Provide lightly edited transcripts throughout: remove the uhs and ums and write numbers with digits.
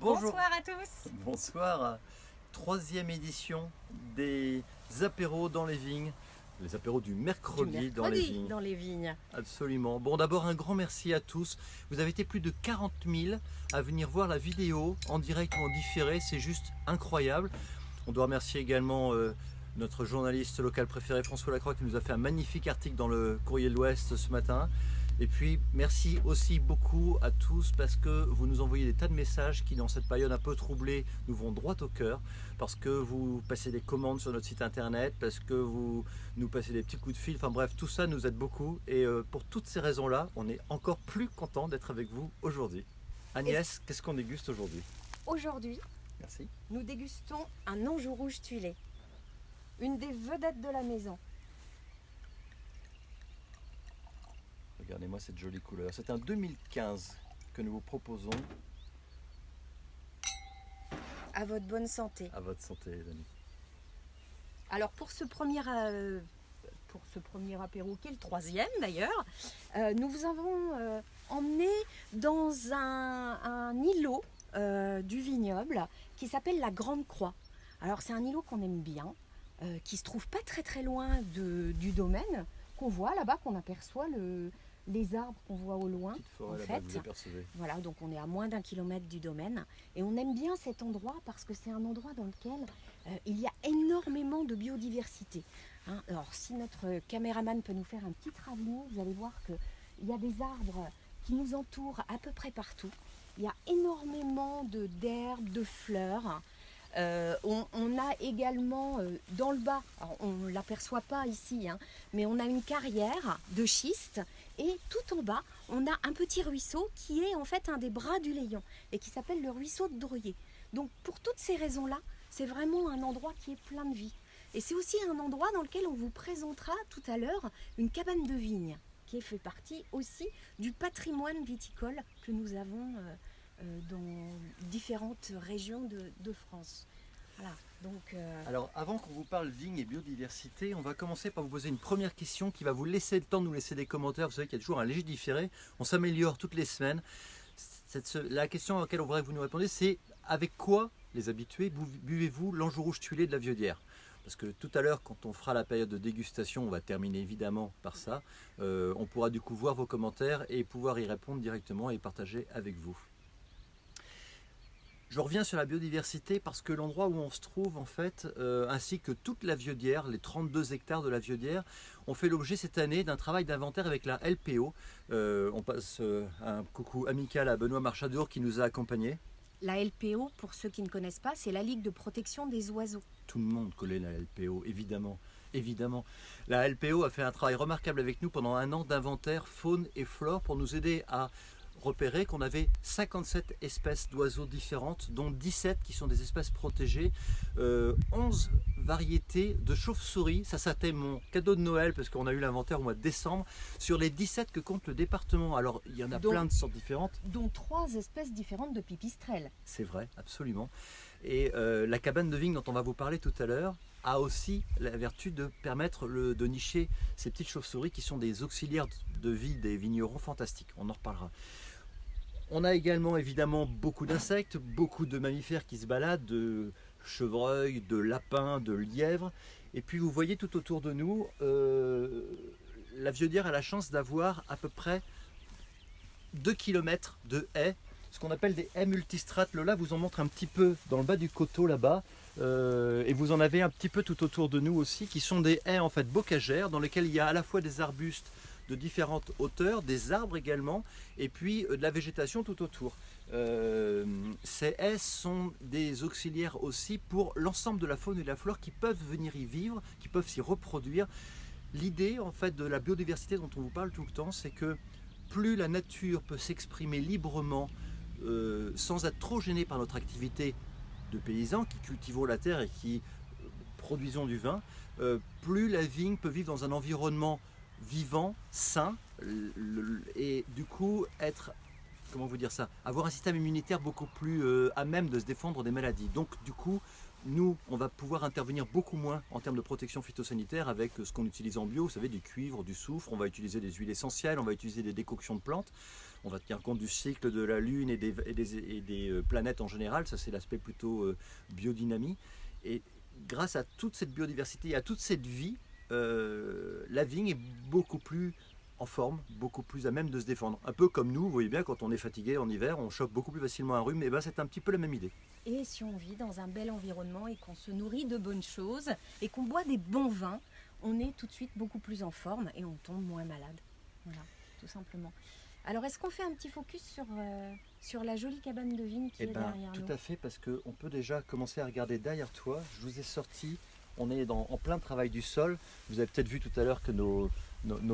Bonjour. Bonsoir à tous. Bonsoir. Troisième édition des apéros dans les vignes. Les apéros du mercredi dans les vignes. Dans les vignes. Absolument. Bon, d'abord un grand merci à tous. Vous avez été plus de 40 000 à venir voir la vidéo en direct ou en différé. C'est juste incroyable. On doit remercier également notre journaliste local préféré François Lacroix qui nous a fait un magnifique article dans le Courrier de l'Ouest ce matin. Et puis merci aussi beaucoup à tous parce que vous nous envoyez des tas de messages qui dans cette période un peu troublée nous vont droit au cœur, parce que vous passez des commandes sur notre site internet, parce que vous nous passez des petits coups de fil, enfin bref, tout ça nous aide beaucoup et pour toutes ces raisons là on est encore plus content d'être avec vous aujourd'hui. Agnès, qu'est-ce qu'on déguste aujourd'hui? Aujourd'hui, Merci. nous dégustons un Anjou rouge tuilé, une des vedettes de la maison. Regardez-moi cette jolie couleur. C'est un 2015 que nous vous proposons. À votre bonne santé. À votre santé, les amis. Alors pour ce premier apéro, qui est le troisième d'ailleurs, nous vous avons emmené dans un îlot du vignoble qui s'appelle la Grande Croix. Alors c'est un îlot qu'on aime bien, qui se trouve pas très loin du domaine, qu'on voit là-bas, qu'on aperçoit les arbres qu'on voit au loin. Petite forêt en là-bas, fait. vous apercevez. Voilà, donc on est à moins d'1 kilomètre du domaine et on aime bien cet endroit parce que c'est un endroit dans lequel il y a énormément de biodiversité. Hein. Alors si notre caméraman peut nous faire un petit travelling, vous allez voir qu'il y a des arbres qui nous entourent à peu près partout. Il y a énormément d'herbes, de fleurs. On a également dans le bas, alors on ne l'aperçoit pas ici, hein, mais on a une carrière de schiste et tout en bas on a un petit ruisseau qui est en fait un des bras du Layon et qui s'appelle le ruisseau de Drouillet. Donc pour toutes ces raisons-là, c'est vraiment un endroit qui est plein de vie. Et c'est aussi un endroit dans lequel on vous présentera tout à l'heure une cabane de vigne qui fait partie aussi du patrimoine viticole que nous avons dans différentes régions de France. Voilà, donc, Alors avant qu'on vous parle vigne et biodiversité, on va commencer par vous poser une première question qui va vous laisser le temps de nous laisser des commentaires. Vous savez qu'il y a toujours un léger différé, on s'améliore toutes les semaines. La question à laquelle on voudrait que vous nous répondiez, c'est avec quoi, les habitués, buvez-vous l'Anjou rouge tuilé de la Viodière? Parce que tout à l'heure, quand on fera la période de dégustation, on va terminer évidemment par ça. On pourra du coup voir vos commentaires et pouvoir y répondre directement et partager avec vous. Je reviens sur la biodiversité parce que l'endroit où on se trouve en fait, ainsi que toute la Viodière, les 32 hectares de la Viodière, ont fait l'objet cette année d'un travail d'inventaire avec la LPO. On passe un coucou amical à Benoît Marchadour qui nous a accompagnés. la LPO, pour ceux qui ne connaissent pas, c'est la Ligue de protection des oiseaux. Tout le monde connaît la LPO, évidemment. Évidemment. La LPO a fait un travail remarquable avec nous pendant un an d'inventaire faune et flore pour nous aider à repérer qu'on avait 57 espèces d'oiseaux différentes, dont 17 qui sont des espèces protégées, 11 variétés de chauves-souris. Ça c'était mon cadeau de Noël parce qu'on a eu l'inventaire au mois de décembre, sur les 17 que compte le département. Alors il y en a plein de sortes différentes. Dont 3 espèces différentes de pipistrelles. C'est vrai, absolument. Et la cabane de vigne dont on va vous parler tout à l'heure a aussi la vertu de permettre de nicher ces petites chauves-souris qui sont des auxiliaires de vie des vignerons fantastiques. On en reparlera. On a également évidemment beaucoup d'insectes, beaucoup de mammifères qui se baladent, de chevreuils, de lapins, de lièvres. Et puis vous voyez tout autour de nous, la Viodière a la chance d'avoir à peu près 2 km de haies, ce qu'on appelle des haies multistrates. Lola vous en montre un petit peu dans le bas du coteau là-bas. Et vous en avez un petit peu tout autour de nous aussi, qui sont des haies en fait bocagères, dans lesquelles il y a à la fois des arbustes de différentes hauteurs, des arbres également, et puis de la végétation tout autour. Ces haies sont des auxiliaires aussi pour l'ensemble de la faune et de la flore qui peuvent venir y vivre, qui peuvent s'y reproduire. L'idée en fait de la biodiversité dont on vous parle tout le temps, c'est que plus la nature peut s'exprimer librement, sans être trop gênée par notre activité de paysans qui cultivons la terre et qui produisons du vin, plus la vigne peut vivre dans un environnement vivant, sain, et du coup être, comment vous dire ça, avoir un système immunitaire beaucoup plus à même de se défendre des maladies. Donc du coup, nous, on va pouvoir intervenir beaucoup moins en termes de protection phytosanitaire avec ce qu'on utilise en bio, vous savez, du cuivre, du soufre, on va utiliser des huiles essentielles, on va utiliser des décoctions de plantes. on va tenir compte du cycle de la Lune et des planètes en général. Ça, c'est l'aspect plutôt biodynamie. Et grâce à toute cette biodiversité et à toute cette vie, la vigne est beaucoup plus en forme, beaucoup plus à même de se défendre. Un peu comme nous, vous voyez bien, quand on est fatigué en hiver, on chope beaucoup plus facilement un rhume, et ben c'est un petit peu la même idée. Et si on vit dans un bel environnement et qu'on se nourrit de bonnes choses et qu'on boit des bons vins, on est tout de suite beaucoup plus en forme et on tombe moins malade. Voilà, tout simplement. Alors, est-ce qu'on fait un petit focus sur la jolie cabane de vigne qui est derrière nous? Tout à fait, parce qu'on peut déjà commencer à regarder derrière toi. Je vous ai sorti, on est en plein travail du sol. Vous avez peut-être vu tout à l'heure que nos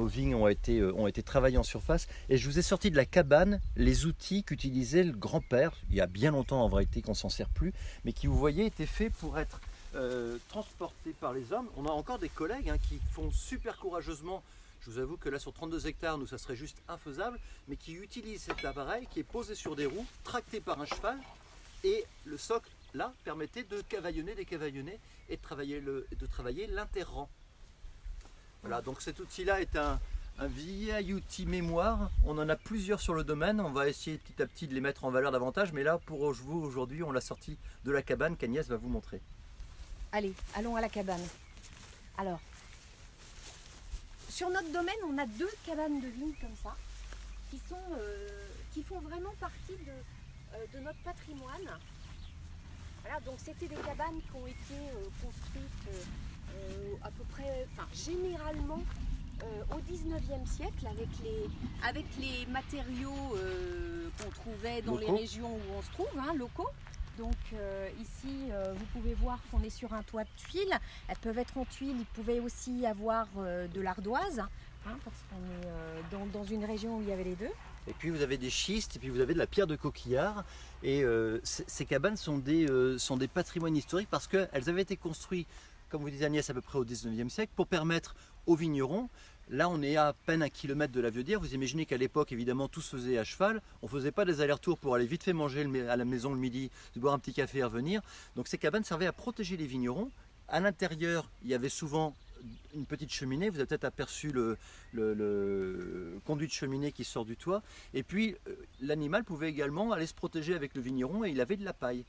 vignes ont été travaillées en surface. Et je vous ai sorti de la cabane les outils qu'utilisait le grand-père, il y a bien longtemps en vérité qu'on ne s'en sert plus, mais qui, vous voyez, étaient faits pour être transportés par les hommes. On a encore des collègues qui font super courageusement. Je vous avoue que là, sur 32 hectares, nous, ça serait juste infaisable, mais qui utilisent cet appareil qui est posé sur des roues, tracté par un cheval, et le socle, là, permettait de cavaillonner, décavaillonner, et de travailler l'interrang. Voilà, donc cet outil-là est un vieil outil mémoire. On en a plusieurs sur le domaine, on va essayer petit à petit de les mettre en valeur davantage, mais là, pour vous, aujourd'hui, on l'a sorti de la cabane qu'Agnès va vous montrer. Allez, allons à la cabane. Alors, sur notre domaine, on a 2 cabanes de vigne comme ça, qui font vraiment partie de notre patrimoine. Voilà, donc c'était des cabanes qui ont été construites à peu près, généralement au 19e siècle avec les matériaux qu'on trouvait dans les régions où on se trouve, locaux. Donc ici, vous pouvez voir qu'on est sur un toit de tuiles. Elles peuvent être en tuiles, il pouvait aussi y avoir de l'ardoise, parce qu'on est dans une région où il y avait les deux. Et puis vous avez des schistes, et puis vous avez de la pierre de coquillard. Et ces cabanes sont des patrimoines historiques parce qu'elles avaient été construites, comme vous disiez Agnès, à peu près au 19e siècle, pour permettre aux vignerons. Là, on est à peine 1 kilomètre de la Viaudière. Vous imaginez qu'à l'époque, évidemment, tout se faisait à cheval. On ne faisait pas des allers-retours pour aller vite fait manger à la maison le midi, de boire un petit café et revenir. Donc ces cabanes servaient à protéger les vignerons. À l'intérieur, il y avait souvent une petite cheminée. Vous avez peut-être aperçu le conduit de cheminée qui sort du toit. Et puis, l'animal pouvait également aller se protéger avec le vigneron et il avait de la paille.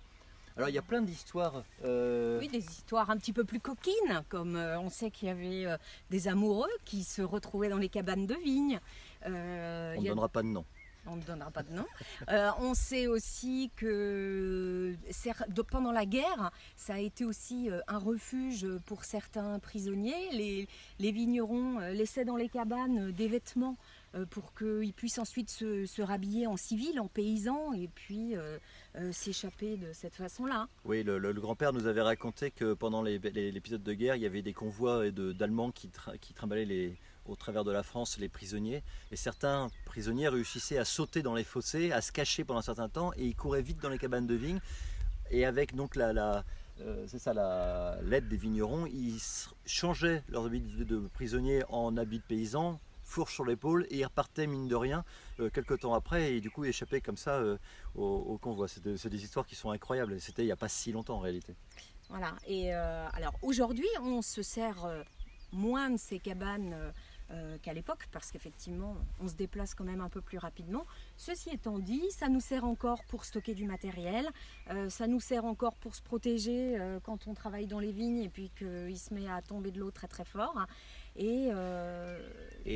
Alors il y a plein d'histoires. Oui, des histoires un petit peu plus coquines, comme on sait qu'il y avait des amoureux qui se retrouvaient dans les cabanes de vigne. On ne donnera pas de nom. On ne donnera pas de nom. On sait aussi que pendant la guerre, ça a été aussi un refuge pour certains prisonniers. Les vignerons laissaient dans les cabanes des vêtements pour qu'ils puissent ensuite se rhabiller en civil, en paysan, et puis s'échapper de cette façon-là. Oui, le grand-père nous avait raconté que pendant l'épisode de guerre, il y avait des convois d'Allemands qui trimballaient au travers de la France les prisonniers. Et certains prisonniers réussissaient à sauter dans les fossés, à se cacher pendant un certain temps, et ils couraient vite dans les cabanes de vigne. Et avec donc l'aide des vignerons, ils changeaient leurs habits de prisonniers en habits de paysans, fourche sur l'épaule, et ils repartaient mine de rien quelques temps après, et du coup ils échappaient comme ça au convoi. C'est des histoires qui sont incroyables, c'était il n'y a pas si longtemps en réalité. Voilà, et alors aujourd'hui on se sert moins de ces cabanes qu'à l'époque, parce qu'effectivement on se déplace quand même un peu plus rapidement. Ceci étant dit, ça nous sert encore pour stocker du matériel, ça nous sert encore pour se protéger quand on travaille dans les vignes et puis qu'il se met à tomber de l'eau très très fort. Et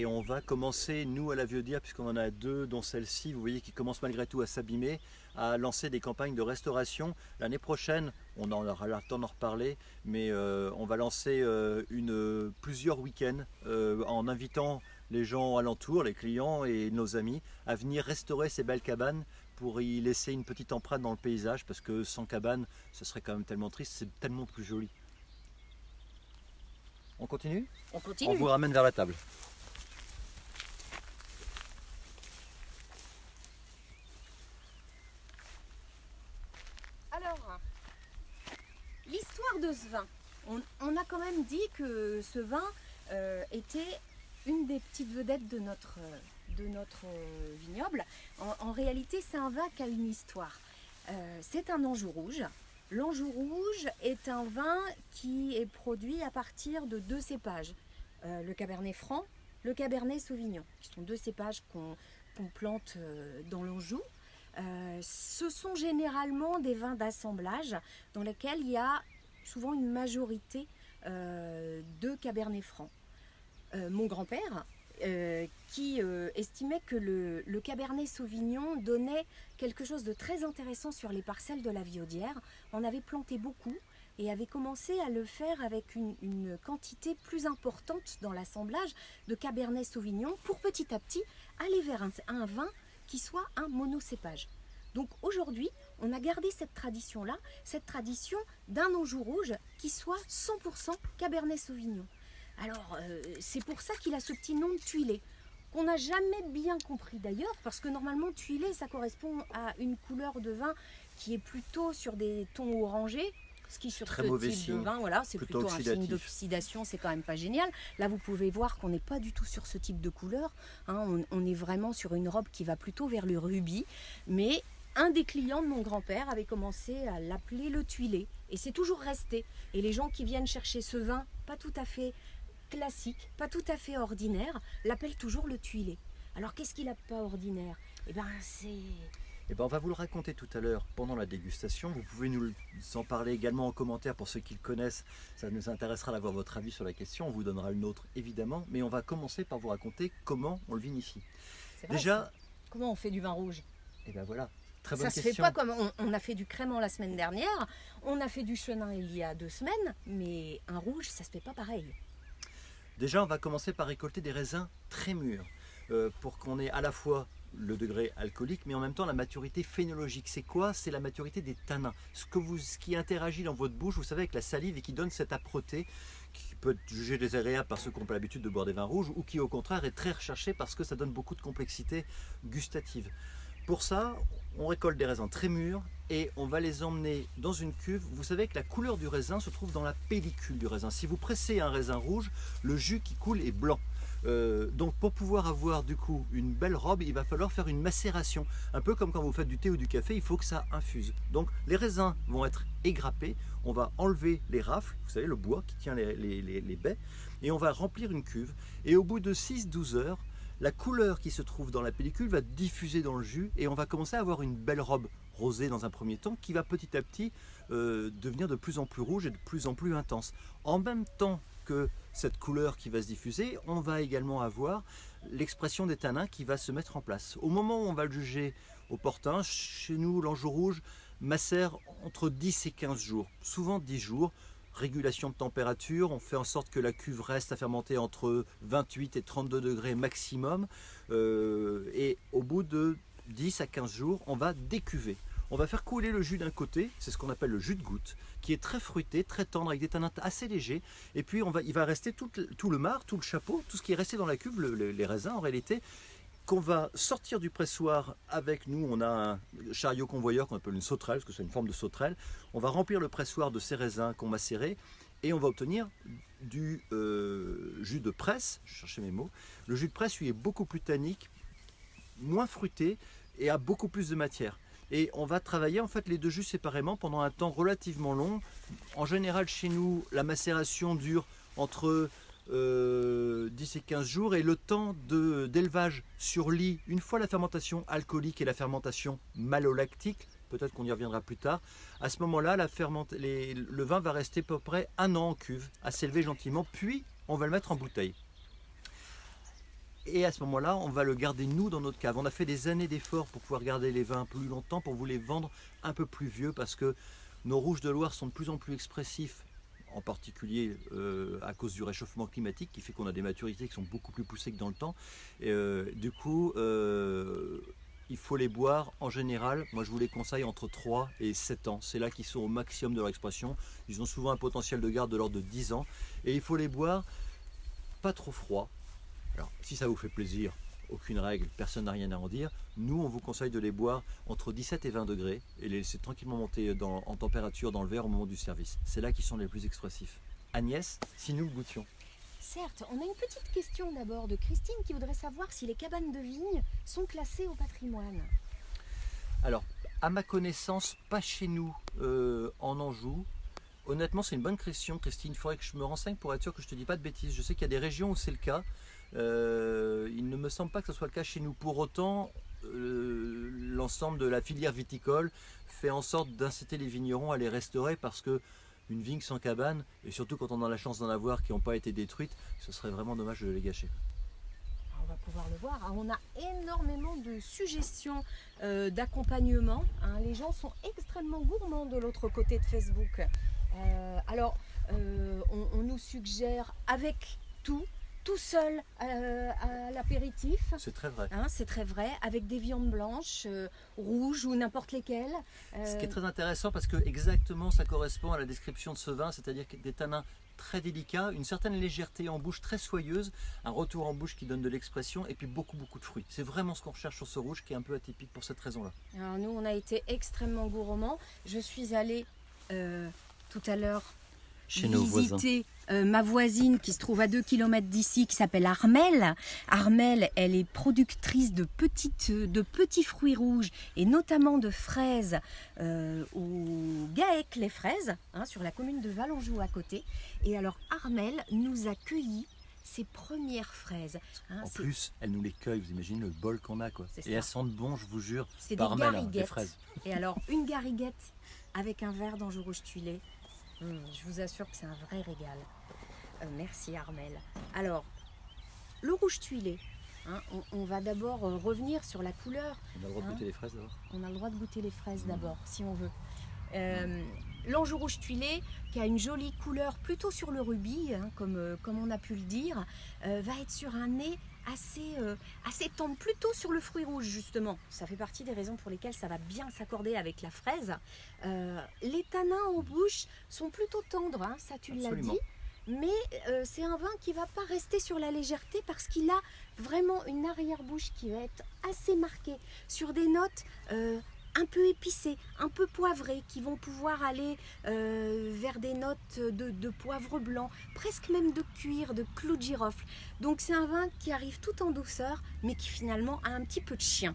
on va commencer, nous à la Viaudière, puisqu'on en a 2, dont celle-ci, vous voyez, qui commence malgré tout à s'abîmer, à lancer des campagnes de restauration. L'année prochaine, on en aura le temps d'en reparler, mais on va lancer plusieurs week-ends en invitant les gens alentours, les clients et nos amis, à venir restaurer ces belles cabanes pour y laisser une petite empreinte dans le paysage, parce que sans cabane, ce serait quand même tellement triste, c'est tellement plus joli. On continue ? On continue. On vous ramène vers la table. Alors, l'histoire de ce vin. On a quand même dit que ce vin était une des petites vedettes de notre vignoble. En réalité, c'est un vin qui a une histoire. C'est un Anjou rouge. L'Anjou rouge est un vin qui est produit à partir de 2 cépages. Le Cabernet Franc, le Cabernet Sauvignon, qui sont 2 cépages qu'on qu'on plante dans l'Anjou, ce sont généralement des vins d'assemblage dans lesquels il y a souvent une majorité de Cabernet Franc. Mon grand-père, qui estimait que le Cabernet Sauvignon donnait quelque chose de très intéressant sur les parcelles de la Viaudière, en avait planté beaucoup et avait commencé à le faire avec une quantité plus importante dans l'assemblage de Cabernet Sauvignon pour petit à petit aller vers un vin qui soit un monocépage. Donc aujourd'hui, on a gardé cette tradition-là, cette tradition d'un Anjou rouge qui soit 100% Cabernet Sauvignon. Alors, c'est pour ça qu'il a ce petit nom de Tuilé, qu'on n'a jamais bien compris d'ailleurs, parce que normalement, Tuilé, ça correspond à une couleur de vin qui est plutôt sur des tons orangés, ce qui sur Très ce mauvais type signe, de vin, voilà, c'est plutôt un signe oxydatif. d'oxydation, c'est quand même pas génial. Là, vous pouvez voir qu'on n'est pas du tout sur ce type de couleur, hein, on est vraiment sur une robe qui va plutôt vers le rubis, mais un des clients de mon grand-père avait commencé à l'appeler le Tuilé, et c'est toujours resté. Et les gens qui viennent chercher ce vin, pas tout à fait classique, pas tout à fait ordinaire, l'appelle toujours le Tuilé. Alors qu'est-ce qu'il n'a pas ordinaire? Eh bien c'est... Eh ben, on va vous le raconter tout à l'heure pendant la dégustation. Vous pouvez nous en parler également en commentaire pour ceux qui le connaissent. Ça nous intéressera d'avoir votre avis sur la question. On vous donnera le nôtre évidemment. Mais on va commencer par vous raconter comment on le vinifie. C'est vrai, Déjà, ça. Comment on fait du vin rouge? eh ben voilà, très bonne Ça se question. fait pas comme on a fait du crément la semaine dernière, on a fait du chenin il y a 2 semaines, mais un rouge ça se fait pas pareil. Déjà, on va commencer par récolter des raisins très mûrs pour qu'on ait à la fois le degré alcoolique, mais en même temps la maturité phénologique. C'est quoi? C'est la maturité des tanins. Ce qui interagit dans votre bouche, vous savez, avec la salive et qui donne cette âpreté qui peut être jugée désagréable par ceux qui n'ont pas l'habitude de boire des vins rouges ou qui au contraire est très recherchée parce que ça donne beaucoup de complexité gustative. Pour ça, on récolte des raisins très mûrs et on va les emmener dans une cuve. Vous savez que la couleur du raisin se trouve dans la pellicule du raisin. Si vous pressez un raisin rouge, le jus qui coule est blanc. Donc pour pouvoir avoir du coup une belle robe, il va falloir faire une macération. Un peu comme quand vous faites du thé ou du café, il faut que ça infuse. Donc les raisins vont être égrappés, on va enlever les rafles, vous savez le bois qui tient les baies, et on va remplir une cuve. Et au bout de 6-12 heures, la couleur qui se trouve dans la pellicule va diffuser dans le jus et on va commencer à avoir une belle robe rosée dans un premier temps qui va petit à petit devenir de plus en plus rouge et de plus en plus intense. En même temps que cette couleur qui va se diffuser, on va également avoir l'expression des tanins qui va se mettre en place. Au moment où on va le juger opportun, chez nous l'Anjou rouge macère entre 10 et 15 jours, souvent 10 jours. Régulation de température, on fait en sorte que la cuve reste à fermenter entre 28 et 32 degrés maximum et au bout de 10 à 15 jours, on va décuver. On va faire couler le jus d'un côté, c'est ce qu'on appelle le jus de goutte, qui est très fruité, très tendre, avec des tanins assez légers. Et puis il va rester tout le marc, tout le chapeau, tout ce qui est resté dans la cuve, les raisins en réalité, qu'on va sortir du pressoir avec nous. On a un chariot convoyeur qu'on appelle une sauterelle, parce que c'est une forme de sauterelle. On va remplir le pressoir de ces raisins qu'on macérés et on va obtenir du jus de presse. Je cherchais mes mots. Le jus de presse, lui, est beaucoup plus tannique, moins fruité et a beaucoup plus de matière. Et on va travailler en fait les deux jus séparément pendant un temps relativement long. En général, chez nous, la macération dure entre 10 et 15 jours et le temps d'élevage sur lit, une fois la fermentation alcoolique et la fermentation malolactique, peut-être qu'on y reviendra plus tard, à ce moment-là, le vin va rester à peu près 1 an en cuve, à s'élever gentiment, puis on va le mettre en bouteille. Et à ce moment-là, on va le garder nous dans notre cave. On a fait des années d'efforts pour pouvoir garder les vins plus longtemps, pour vous les vendre un peu plus vieux, parce que nos rouges de Loire sont de plus en plus expressifs, en particulier à cause du réchauffement climatique qui fait qu'on a des maturités qui sont beaucoup plus poussées que dans le temps. Et, du coup, il faut les boire en général, moi je vous les conseille entre 3 et 7 ans. C'est là qu'ils sont au maximum de leur expression. Ils ont souvent un potentiel de garde de l'ordre de 10 ans. Et il faut les boire pas trop froid. Alors, si ça vous fait plaisir, aucune règle, personne n'a rien à en dire. Nous, on vous conseille de les boire entre 17 et 20 degrés et les laisser tranquillement monter en température dans le verre au moment du service. C'est là qu'ils sont les plus expressifs. Agnès, si nous le goûtions. Certes, on a une petite question d'abord de Christine qui voudrait savoir si les cabanes de vigne sont classées au patrimoine. Alors, à ma connaissance, pas chez nous en Anjou. Honnêtement, c'est une bonne question, Christine. Il faudrait que je me renseigne pour être sûr que je ne te dis pas de bêtises. Je sais qu'il y a des régions où c'est le cas. Il ne me semble pas que ce soit le cas chez nous. Pour autant, l'ensemble de la filière viticole fait en sorte d'inciter les vignerons à les restaurer parce que une vigne sans cabane, et surtout quand on a la chance d'en avoir qui n'ont pas été détruites, ce serait vraiment dommage de les gâcher. On va pouvoir le voir. On a énormément de suggestions d'accompagnement. Les gens sont extrêmement gourmands de l'autre côté de Facebook. On nous suggère avec tout seul à l'apéritif. C'est très vrai. C'est très vrai, avec des viandes blanches, rouges ou n'importe lesquelles. Ce qui est très intéressant parce que exactement ça correspond à la description de ce vin, c'est-à-dire des tanins très délicats, une certaine légèreté en bouche très soyeuse, un retour en bouche qui donne de l'expression et puis beaucoup de fruits. C'est vraiment ce qu'on recherche sur ce rouge qui est un peu atypique pour cette raison-là. Alors nous on a été extrêmement gourmands. Je suis allée tout à l'heure chez nos voisins. Ma voisine qui se trouve à 2 km d'ici, qui s'appelle Armelle. Armelle, elle est productrice de petits fruits rouges et notamment de fraises au Gaec-les-Fraises, sur la commune de Valenjou à côté. Et alors Armelle nous a cueilli ses premières fraises. En plus, elle nous les cueille, vous imaginez le bol qu'on a, quoi. Et elles sentent bon, je vous jure. C'est par des gariguettes. Les fraises. Et alors une gariguette avec un verre d'Anjou rouge tuilé. Je vous assure que c'est un vrai régal. Merci Armelle. Alors, le rouge tuilé, on va d'abord revenir sur la couleur. On a le droit de goûter les fraises d'abord. On a le droit de goûter les fraises d'abord, si on veut. L'Anjou rouge tuilé, qui a une jolie couleur plutôt sur le rubis, comme on a pu le dire, va être sur un nez assez tendre, plutôt sur le fruit rouge justement. Ça fait partie des raisons pour lesquelles ça va bien s'accorder avec la fraise. Les tanins en bouche sont plutôt tendres, ça tu l'as dit. Mais c'est un vin qui ne va pas rester sur la légèreté parce qu'il a vraiment une arrière-bouche qui va être assez marquée sur des notes un peu épicées, un peu poivrées, qui vont pouvoir aller vers des notes de poivre blanc, presque même de cuir, de clou de girofle. Donc c'est un vin qui arrive tout en douceur, mais qui finalement a un petit peu de chien.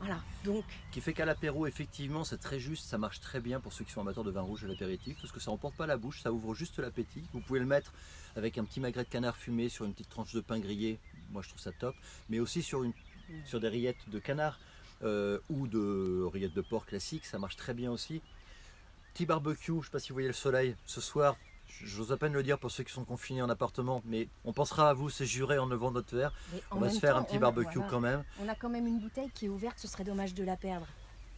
Voilà, donc... Qui fait qu'à l'apéro, effectivement, c'est très juste, ça marche très bien pour ceux qui sont amateurs de vin rouge à l'apéritif, parce que ça n'emporte pas la bouche, ça ouvre juste l'appétit. Vous pouvez le mettre avec un petit magret de canard fumé sur une petite tranche de pain grillé, moi je trouve ça top, mais aussi sur des rillettes de canard ou de rillettes de porc classiques, ça marche très bien aussi. Petit barbecue, je ne sais pas si vous voyez le soleil, ce soir, j'ose à peine le dire pour ceux qui sont confinés en appartement, mais on pensera à vous, c'est juré en levant notre verre. On va se faire un petit barbecue quand même. On a quand même une bouteille qui est ouverte, ce serait dommage de la perdre.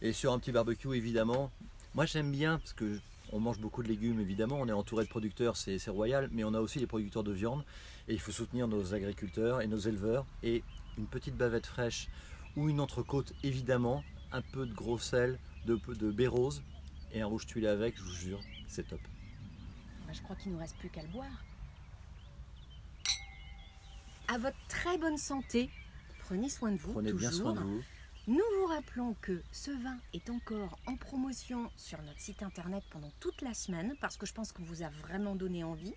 Et sur un petit barbecue évidemment, moi j'aime bien parce que on mange beaucoup de légumes évidemment, on est entouré de producteurs, c'est royal, mais on a aussi des producteurs de viande et il faut soutenir nos agriculteurs et nos éleveurs. Et une petite bavette fraîche ou une entrecôte évidemment, un peu de gros sel, de baie rose et un rouge tuilé avec, je vous jure, c'est top. Je crois qu'il ne nous reste plus qu'à le boire. À votre très bonne santé, prenez soin de vous. Prenez toujours. Bien soin de vous. Nous vous rappelons que ce vin est encore en promotion sur notre site internet pendant toute la semaine, parce que je pense qu'on vous a vraiment donné envie.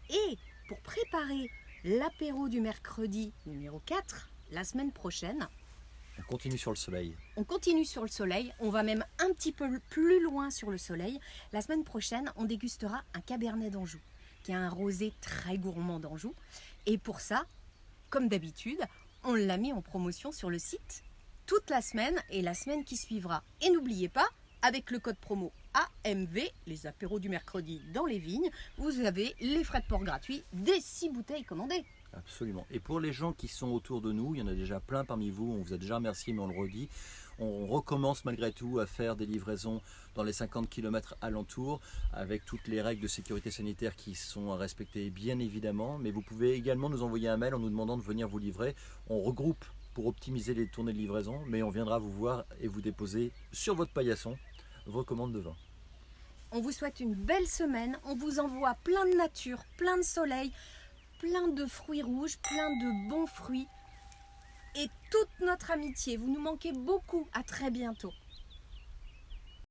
Et pour préparer l'apéro du mercredi numéro 4, la semaine prochaine, on continue sur le soleil. On continue sur le soleil, on va même un petit peu plus loin sur le soleil. La semaine prochaine, on dégustera un Cabernet d'Anjou, qui est un rosé très gourmand d'Anjou. Et pour ça, comme d'habitude, on l'a mis en promotion sur le site toute la semaine et la semaine qui suivra. Et n'oubliez pas, avec le code promo AMV, les apéros du mercredi dans les vignes, vous avez les frais de port gratuits des 6 bouteilles commandées. Absolument. Et pour les gens qui sont autour de nous, il y en a déjà plein parmi vous, on vous a déjà remercié mais on le redit, on recommence malgré tout à faire des livraisons dans les 50 km alentours avec toutes les règles de sécurité sanitaire qui sont à respecter bien évidemment, mais vous pouvez également nous envoyer un mail en nous demandant de venir vous livrer. On regroupe pour optimiser les tournées de livraison, mais on viendra vous voir et vous déposer sur votre paillasson vos commandes de vin. On vous souhaite une belle semaine, on vous envoie plein de nature, plein de soleil, plein de fruits rouges, plein de bons fruits et toute notre amitié. Vous nous manquez beaucoup. À très bientôt.